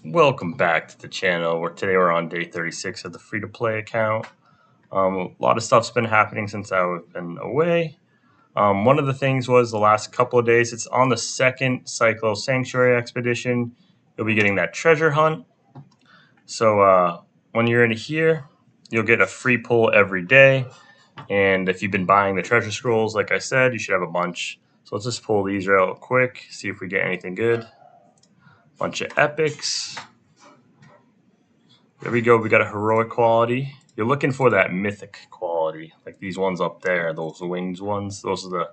Welcome back to the channel. Today we're on day 36 of the free-to-play account. A lot of stuff's been happening since I've been away. One of the things was the last couple of days, it's on the second Cyclo Sanctuary Expedition. You'll be getting that treasure hunt. So when you're in here, you'll get a free pull every day. And if you've been buying the treasure scrolls, like I said, you should have a bunch. So let's just pull these real quick, see if we get anything good. Bunch of epics. There we go. We got a heroic quality. You're looking for that mythic quality, like these ones up there, those wings ones. Those are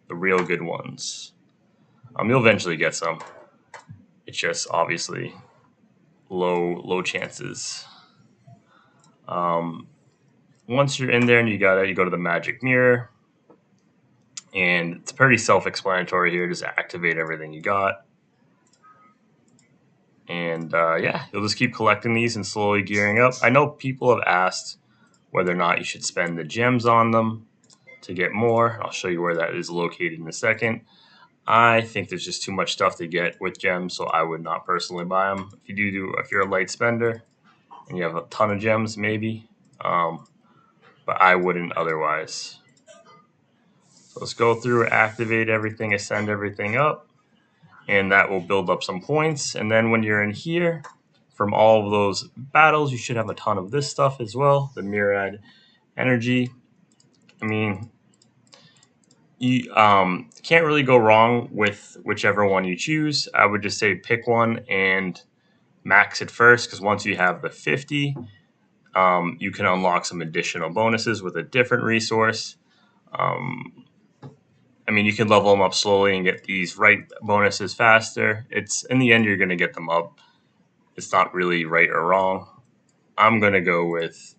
the real good ones. You'll eventually get some. It's just obviously low chances. Once you're in there and you got it, you go to the magic mirror, and it's pretty self-explanatory here. Just activate everything you got. And yeah, you'll just keep collecting these and slowly gearing up. I know people have asked whether or not you should spend the gems on them to get more. I'll show you where that is located in a second. I think there's just too much stuff to get with gems, so I would not personally buy them. If you're a light spender and you have a ton of gems, maybe, but I wouldn't otherwise. So let's go through, activate everything, ascend everything up, and that will build up some points. And then when you're in here, from all of those battles, you should have a ton of this stuff as well, the myriad energy. I mean, you can't really go wrong with whichever one you choose. I would just say pick one and max it first, because once you have the 50, you can unlock some additional bonuses with a different resource. I mean, you can level them up slowly and get these right bonuses faster. It's in the end, you're going to get them up. It's not really right or wrong. I'm going to go with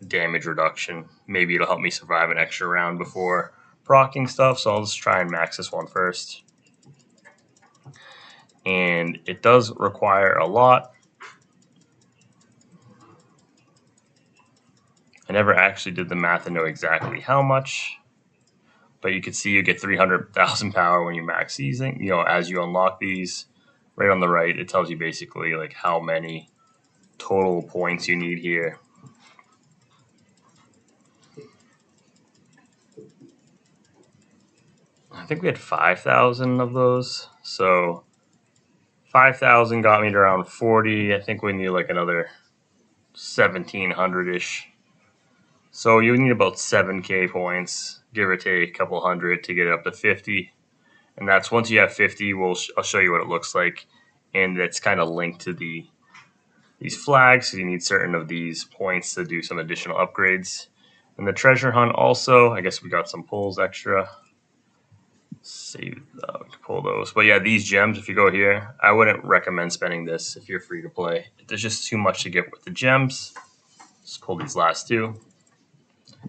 damage reduction. Maybe it'll help me survive an extra round before proccing stuff, so I'll just try and max this one first. And it does require a lot. I never actually did the math and know exactly how much, but you can see you get 300,000 power when you max these, as you unlock these. Right on the right, it tells you basically like how many total points you need here. I think we had 5,000 of those, so 5,000 got me to around 40. I think we need like another 1,700-ish. So you need about 7k points, give or take a couple hundred, to get it up to 50. And that's once you have 50, I'll show you what it looks like. And it's kind of linked to these flags, so you need certain of these points to do some additional upgrades. And the treasure hunt also, I guess we got some pulls extra. Save, we can pull those. But yeah, these gems, if you go here, I wouldn't recommend spending this if you're free to play. There's just too much to get with the gems. Just pull these last two.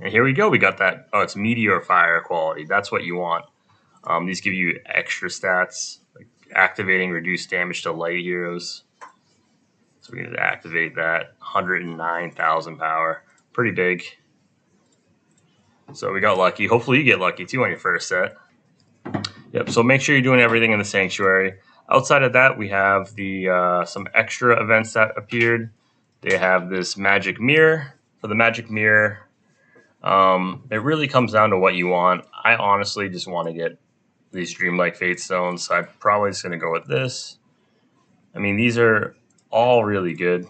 And here we go. We got that. Oh, it's meteor fire quality. That's what you want. These give you extra stats, like activating reduced damage to light heroes. So we need to activate that. 109,000 power. Pretty big. So we got lucky. Hopefully you get lucky too on your first set. Yep, so make sure you're doing everything in the sanctuary. Outside of that, we have the some extra events that appeared. They have this magic mirror. For the magic mirror, it really comes down to what you want. I honestly just want to get these dreamlike fate stones, so I'm probably just going to go with this. I mean, these are all really good.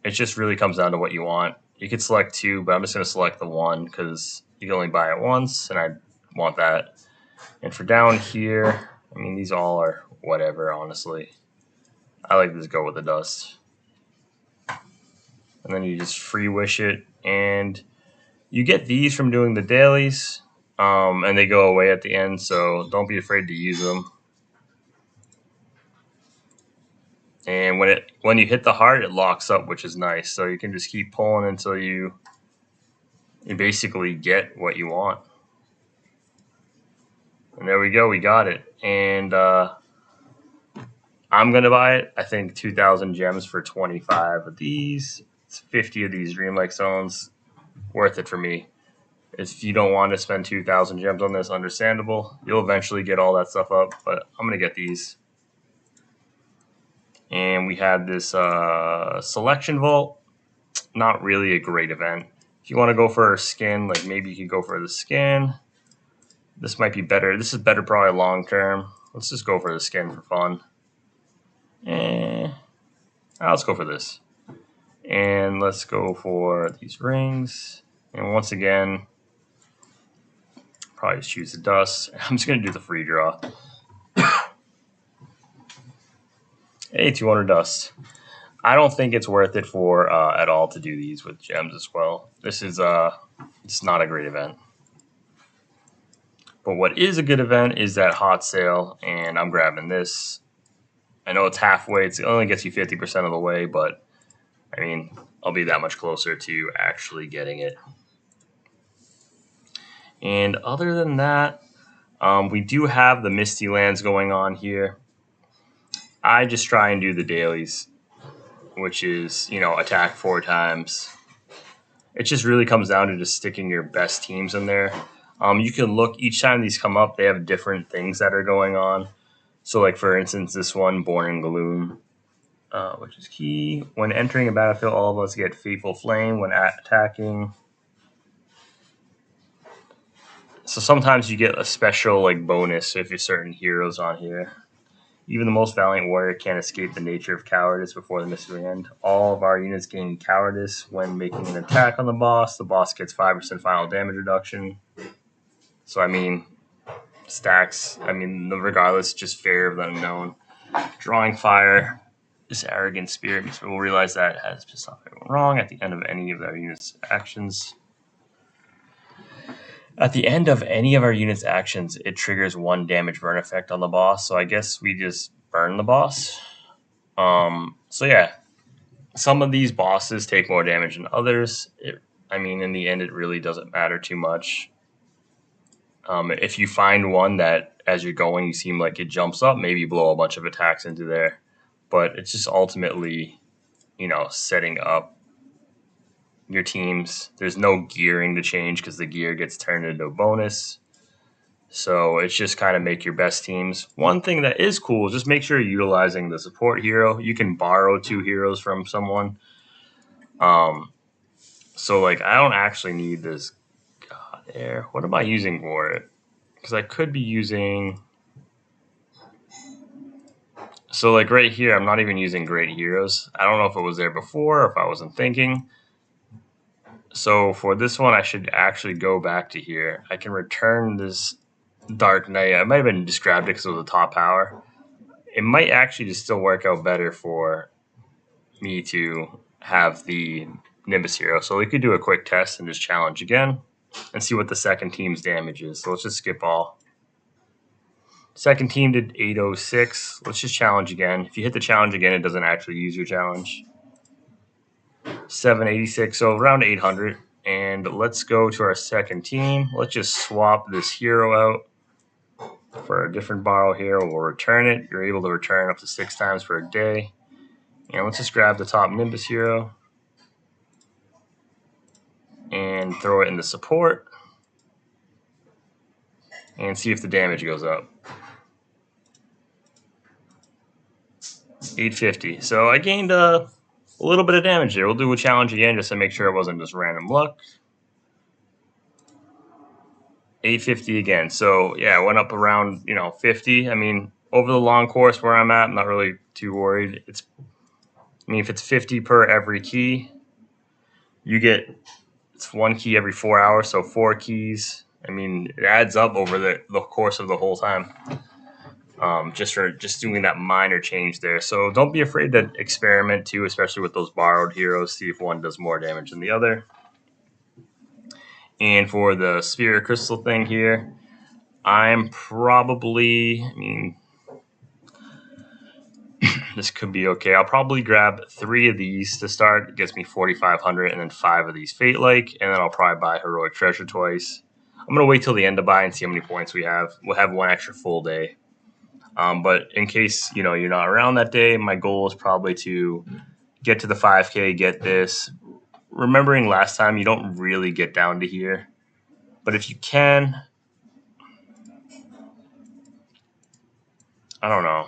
It just really comes down to what you want. You could select two, but I'm just going to select the one because you can only buy it once, and I want that. And for down here, I mean, these all are whatever, honestly. I like to just go with the dust. And then you just free wish it. And you get these from doing the dailies, and they go away at the end, so don't be afraid to use them. And when you hit the heart, it locks up, which is nice. So you can just keep pulling until you basically get what you want. And there we go, we got it. And I'm going to buy it. I think 2,000 gems for 25 of these. It's 50 of these dreamlike stones. Worth it for me. If you don't want to spend 2,000 gems on this, understandable. You'll eventually get all that stuff up, but I'm going to get these. And we had this selection vault. Not really a great event. If you want to go for a skin, like maybe you could go for the skin. This might be better. This is better probably long term. Let's just go for the skin for fun. Let's go for this. And let's go for these rings. And once again, probably just choose the dust. I'm just going to do the free draw. Hey, 200 dust. I don't think it's worth it for at all to do these with gems as well. This is it's not a great event. But what is a good event is that hot sale, and I'm grabbing this. I know it's halfway. It only gets you 50% of the way, but I mean, I'll be that much closer to actually getting it. And other than that, we do have the Misty Lands going on here. I just try and do the dailies, which is, attack 4 times. It just really comes down to just sticking your best teams in there. You can look, each time these come up, they have different things that are going on. So, like, for instance, this one, Born in Gloom, which is key. When entering a battlefield, all of us get Fateful Flame when attacking. So sometimes you get a special, like, bonus if you're certain heroes on here. Even the most valiant warrior can't escape the nature of cowardice before the mystery end. All of our units gain cowardice when making an attack on the boss. The boss gets 5% final damage reduction. So, I mean, stacks. I mean, regardless, just fear of the unknown. Drawing fire. This arrogant spirit makes people realize that it has pissed off everyone wrong at the end of any of their units' actions. At the end of any of our unit's actions, it triggers 1 damage burn effect on the boss. So I guess we just burn the boss. So yeah, some of these bosses take more damage than others. In the end, it really doesn't matter too much. If you find one that, as you're going, you seem like it jumps up, maybe blow a bunch of attacks into there. But it's just ultimately, setting up your teams. There's no gearing to change because the gear gets turned into a bonus. So it's just kind of make your best teams. One thing that is cool is just make sure you're utilizing the support hero. You can borrow 2 heroes from someone. So like I don't actually need this God Air. What am I using for it? Because I could be using. So like right here, I'm not even using great heroes. I don't know if it was there before or if I wasn't thinking. So for this one, I should actually go back to here. I can return this Dark Knight. I might have been just grabbed it because it was a top power. It might actually just still work out better for me to have the Nimbus hero. So we could do a quick test and just challenge again and see what the second team's damage is. So let's just skip all. Second team did 806. Let's just challenge again. If you hit the challenge again, it doesn't actually use your challenge. 786, so around 800. And let's go to our second team. Let's just swap this hero out for a different borrow hero. We'll return it. You're able to return up to 6 times per day. And let's just grab the top Nimbus hero and throw it in the support and see if the damage goes up. 850. So I gained a little bit of damage there. We'll do a challenge again just to make sure it wasn't just random luck. 850 again. So yeah, it went up around 50. I mean, over the long course where I'm at, I'm not really too worried. If it's 50 per every key, it's 1 key every 4 hours, so 4 keys. It adds up over the course of the whole time. Just doing that minor change there. So don't be afraid to experiment too, especially with those borrowed heroes. See if one does more damage than the other. And for the Sphere Crystal thing here, I'm probably, this could be okay. I'll probably grab 3 of these to start. It gets me 4,500, and then 5 of these Fate-like, and then I'll probably buy Heroic Treasure twice. I'm going to wait till the end to buy and see how many points we have. We'll have 1 extra full day. But in case, you're not around that day, my goal is probably to get to the 5K, get this. Remembering last time, you don't really get down to here. But if you can, I don't know.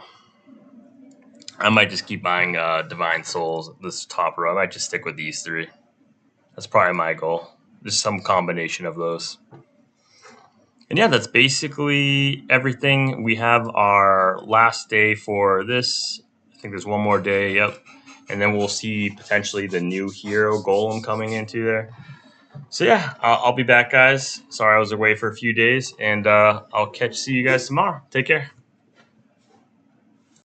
I might just keep buying Divine Souls, this top row. I might just stick with these 3. That's probably my goal. Just some combination of those. And yeah, that's basically everything. We have our last day for this. I think there's one more day. Yep. And then we'll see potentially the new hero golem coming into there. So yeah, I'll be back, guys. Sorry I was away for a few days, and see you guys tomorrow. Take care.